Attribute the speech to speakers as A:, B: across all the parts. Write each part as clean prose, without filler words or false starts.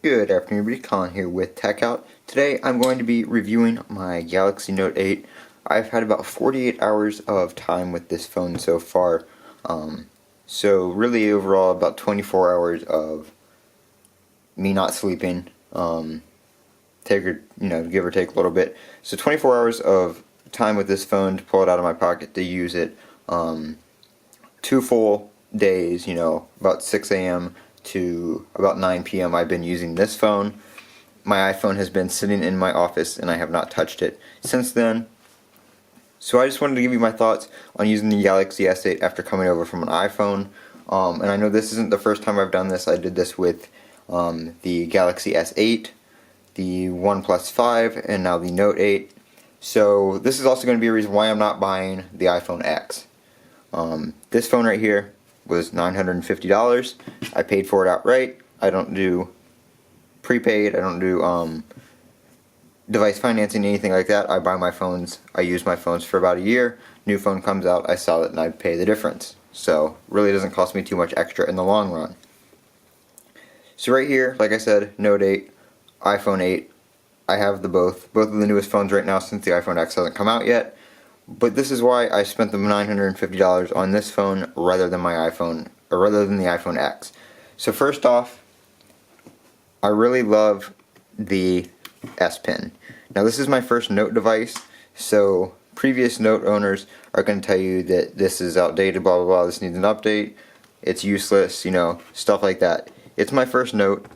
A: Good afternoon, everybody. Colin here with TechOut. Today I'm going to be reviewing my Galaxy Note 8. I've had about 48 hours of time with this phone so far. So really overall about 24 hours of me not sleeping. Give or take a little bit. So 24 hours of time with this phone to pull it out of my pocket to use it. 2 full days, about 6 a.m. to about 9 p.m. I've been using this phone. My iPhone has been sitting in my office and I have not touched it since then. So I just wanted to give you my thoughts on using the Galaxy S8 after coming over from an iPhone. And I know this isn't the first time I've done this. I did this with the Galaxy S8, the OnePlus 5, and now the Note 8. So this is also going to be a reason why I'm not buying the iPhone X. This phone right here was $950. I paid for it outright. I don't do prepaid. I don't do device financing, anything like that. I buy my phones. I use my phones for about a year. New phone comes out, I sell it, and I pay the difference. So really doesn't cost me too much extra in the long run. So right here, like I said, Note 8, iPhone 8. I have both of the newest phones right now since the iPhone X hasn't come out yet. But this is why I spent the $950 on this phone rather than the iPhone X. So first off, I really love the S Pen. Now this is my first Note device, so previous Note owners are going to tell you that this is outdated, blah blah blah, this needs an update, it's useless, stuff like that. It's my first Note.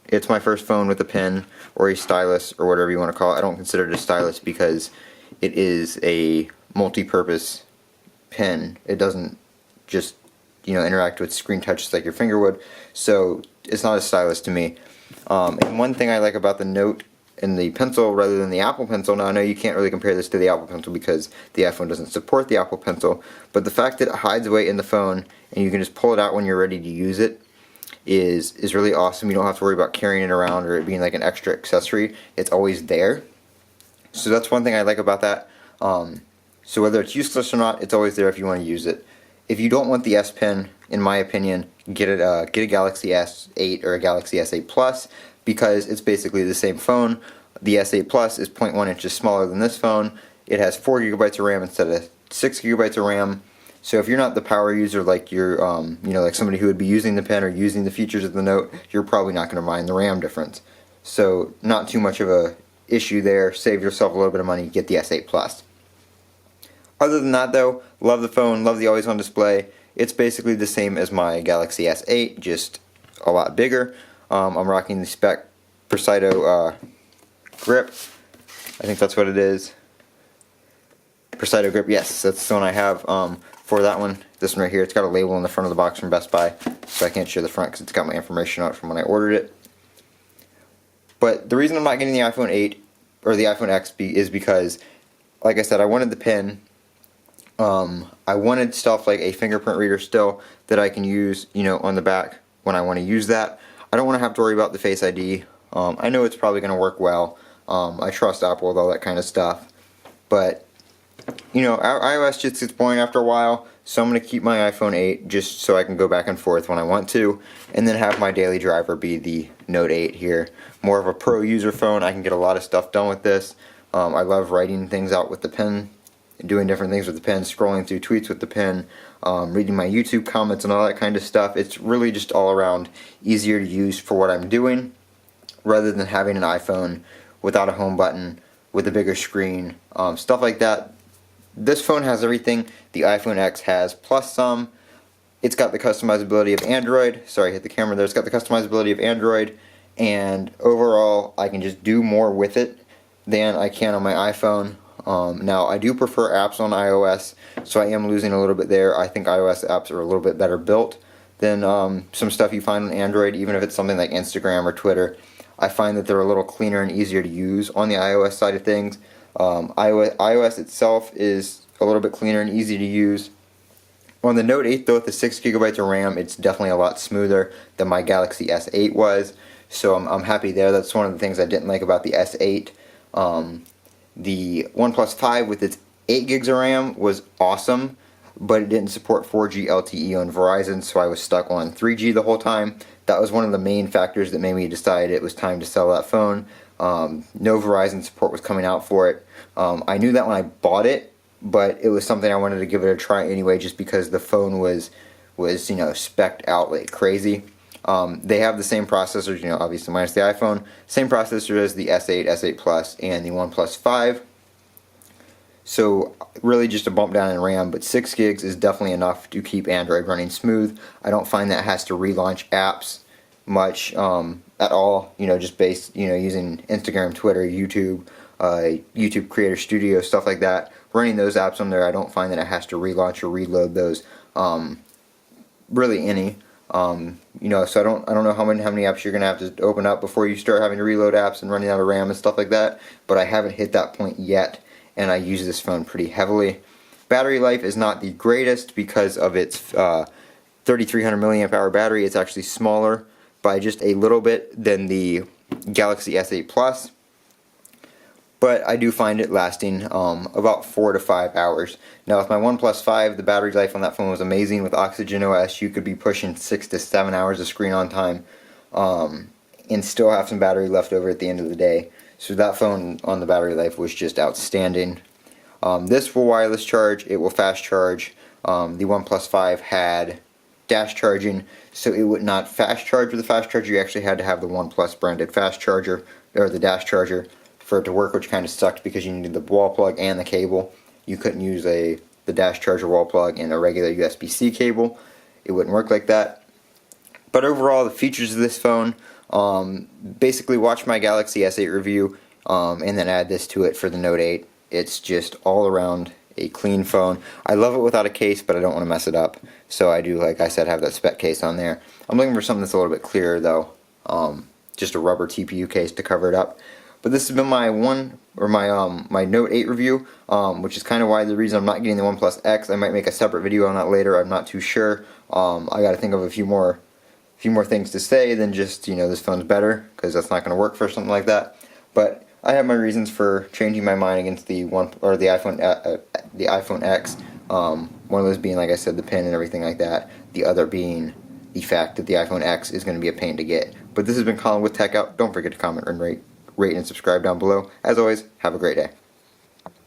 A: It's my first phone with a pen or a stylus or whatever you want to call it. I don't consider it a stylus because it is a multi-purpose pen. It doesn't just interact with screen touches like your finger would, so it's not a stylus to me. And one thing I like about the Note and the Pencil rather than the Apple Pencil, now I know you can't really compare this to the Apple Pencil because the iPhone doesn't support the Apple Pencil, but the fact that it hides away in the phone and you can just pull it out when you're ready to use it is really awesome. You don't have to worry about carrying it around or it being like an extra accessory. It's always there. So that's one thing I like about that. So whether it's useless or not, it's always there if you want to use it. If you don't want the S Pen, in my opinion, get a Galaxy S8 or a Galaxy S8 Plus because it's basically the same phone. The S8 Plus is 0.1 inches smaller than this phone. It has 4 gigabytes of RAM instead of 6 gigabytes of RAM. So if you're not the power user like you're, like somebody who would be using the pen or using the features of the Note, you're probably not going to mind the RAM difference. So not too much of a issue there. Save yourself a little bit of money, get the S8 Plus. Other than that though, love the phone, love the always on display. It's basically the same as my Galaxy S8, just a lot bigger. I'm rocking the spec Presido grip. I think that's what it is. Presido grip, yes, that's the one I have for that one. This one right here, it's got a label on the front of the box from Best Buy, so I can't show the front because it's got my information on it from when I ordered it. But the reason I'm not getting the iPhone 8 or the iPhone X is because, like I said, I wanted the pen. I wanted stuff like a fingerprint reader still that I can use, on the back when I want to use that. I don't want to have to worry about the Face ID. I know it's probably going to work well. I trust Apple with all that kind of stuff. But, iOS just gets boring after a while, so I'm going to keep my iPhone 8 just so I can go back and forth when I want to, and then have my daily driver be the Note 8 here. More of a pro user phone. I can get a lot of stuff done with this. I love writing things out with the pen, doing different things with the pen, scrolling through tweets with the pen, reading my YouTube comments and all that kind of stuff. It's really just all around easier to use for what I'm doing rather than having an iPhone without a home button, with a bigger screen, stuff like that. This phone has everything the iPhone X has, plus some. It's got the customizability of Android. Sorry, hit the camera there. It's got the customizability of Android, and overall I can just do more with it than I can on my iPhone. Now, I do prefer apps on iOS, so I am losing a little bit there. I think iOS apps are a little bit better built than some stuff you find on Android, even if it's something like Instagram or Twitter. I find that they're a little cleaner and easier to use on the iOS side of things. iOS itself is a little bit cleaner and easy to use. On the Note 8 though, with the 6 gigabytes of RAM, it's definitely a lot smoother than my Galaxy S8 was. So I'm happy there. That's one of the things I didn't like about the S8. The OnePlus 5 with its 8 gigs of RAM was awesome. but it didn't support 4G LTE on Verizon, so I was stuck on 3G the whole time. That was one of the main factors that made me decide it was time to sell that phone. No Verizon support was coming out for it. I knew that when I bought it, but it was something I wanted to give it a try anyway, just because the phone was spec'd out like crazy. They have the same processors, obviously minus the iPhone, same processor as the S8, S8 Plus, and the OnePlus 5. So really just a bump down in RAM, but 6 gigs is definitely enough to keep Android running smooth. I don't find that it has to relaunch apps much at all, just based, using Instagram, Twitter, YouTube, YouTube Creator Studio, stuff like that. Running those apps on there, I don't find that it has to relaunch or reload those, really any. So I don't know how many apps you're gonna have to open up before you start having to reload apps and running out of RAM and stuff like that. But I haven't hit that point yet, and I use this phone pretty heavily. Battery life is not the greatest because of its 3,300 milliamp hour battery. It's actually smaller by just a little bit than the Galaxy S8 Plus. But I do find it lasting about 4 to 5 hours. Now with my OnePlus 5, the battery life on that phone was amazing. With Oxygen OS, you could be pushing 6 to 7 hours of screen on time and still have some battery left over at the end of the day. So that phone on the battery life was just outstanding. This will wireless charge, it will fast charge. The OnePlus 5 had dash charging, so it would not fast charge with the fast charger. You actually had to have the OnePlus branded fast charger, or the dash charger, for it to work, which kind of sucked because you needed the wall plug and the cable. You couldn't use the dash charger wall plug and a regular USB-C cable. It wouldn't work like that. But overall, the features of this phone, basically watch my Galaxy S8 review and then add this to it for the Note 8. It's just all around a clean phone. I love it without a case, but I don't want to mess it up. So I do, like I said, have that spec case on there. I'm looking for something that's a little bit clearer though. Just a rubber TPU case to cover it up. But this has been my my Note 8 review, which is kind of why the reason I'm not getting the OnePlus X. I might make a separate video on that later. I'm not too sure. I got to think of a few more things to say than just this phone's better, because that's not going to work for something like that. But I have my reasons for changing my mind against the iPhone X. One of those being, like I said, the pin and everything like that. The other being the fact that the iPhone X is going to be a pain to get. But this has been Colin with TechOut. Don't forget to comment and rate and subscribe down below. As always, have a great day.